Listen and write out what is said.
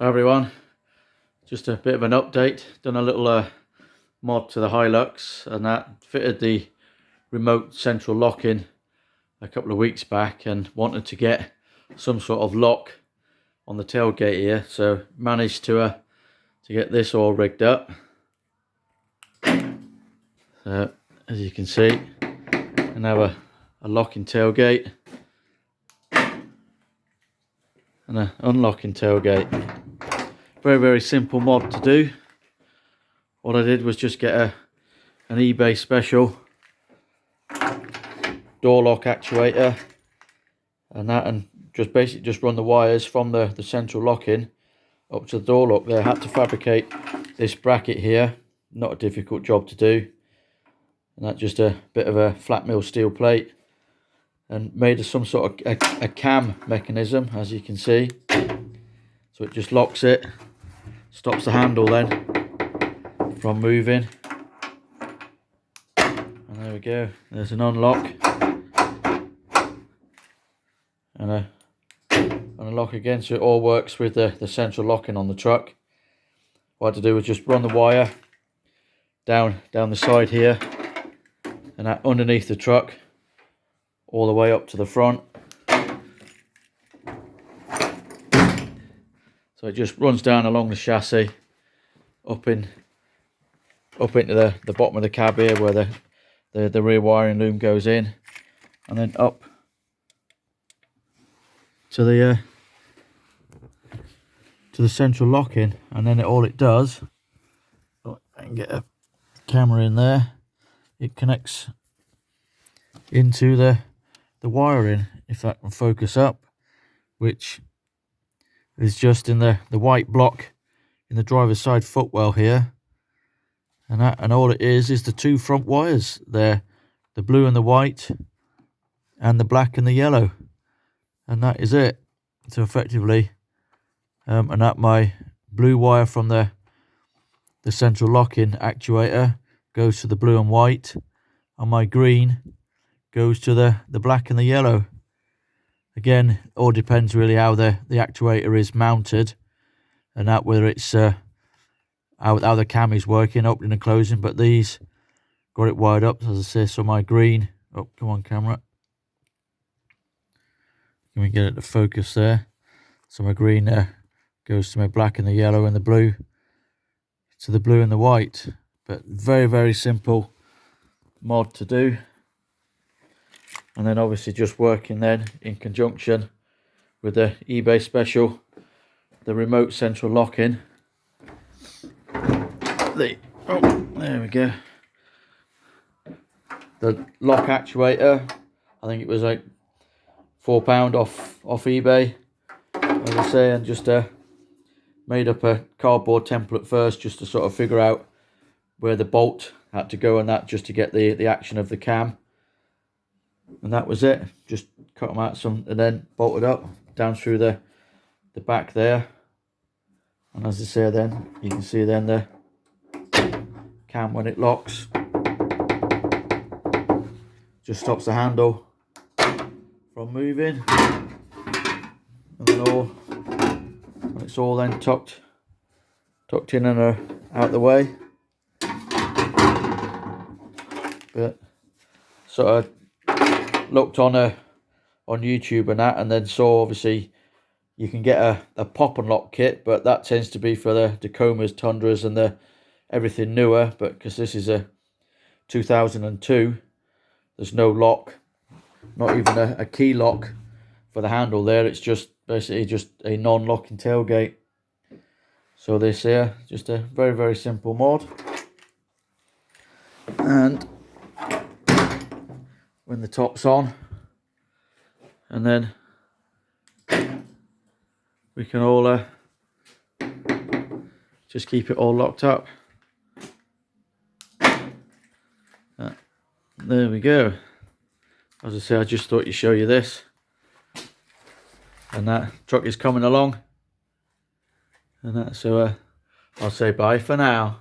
Hi everyone, just a bit of an update. Done a little mod to the Hilux, and that fitted the remote central lock in a couple of weeks back, and wanted to get some sort of lock on the tailgate here, so managed to get this all rigged up. So as you can see, I have a locking tailgate and an unlocking tailgate. Very simple mod to do. All I did was just get an eBay special door lock actuator and just basically just run the wires from the central locking up to the door lock there. I had to fabricate this bracket here, not a difficult job to do, and that's just a bit of a flat mill steel plate, and made some sort of a cam mechanism, as you can see. So it just locks it, stops the handle then from moving, and there we go, there's an unlock and a lock again, so it all works with the central locking on the truck. What I had to do was just run the wire down the side here and that underneath the truck all the way up to the front. So it just runs down along the chassis up into the bottom of the cab here, where the rear wiring loom goes in, and then up to the central locking, and then all it does, oh, I can get a camera in there, it connects into the wiring, if that can focus up, which is just in the white block in the driver's side footwell here, and all it is the two front wires there, the blue and the white, and the black and the yellow, and that is it. So effectively, and that my blue wire from the central locking actuator goes to the blue and white, and my green goes to the black and the yellow. Again, all depends really how the actuator is mounted, and that whether it's how the cam is working, opening and closing. But these got it wired up, as I say. So my green, oh come on camera, can we get it to focus there? So my green goes to my black and the yellow, and the blue to the blue and the white. But very simple mod to do. And then obviously just working then in conjunction with the eBay special, the remote central locking. There we go. The lock actuator, I think it was like £4 off eBay, as I say, and just made up a cardboard template first, just to sort of figure out where the bolt had to go and that, just to get the action of the cam. And that was it. Just cut them out some and then bolted up down through the back there. And as I say, then you can see then the cam, when it locks, just stops the handle from moving, and then it's all then tucked in and out the way. But sort of looked on YouTube and that, and then saw obviously you can get a pop and lock kit, but that tends to be for the Tacomas, Tundras, and the everything newer. But because this is a 2002, there's no lock, not even a key lock for the handle there. It's just basically just a non-locking tailgate. So this here, just a very simple mod. And when the top's on, and then we can all just keep it all locked up. There we go. As I say, I just thought to show you this. And that truck is coming along, and that, so I'll say bye for now.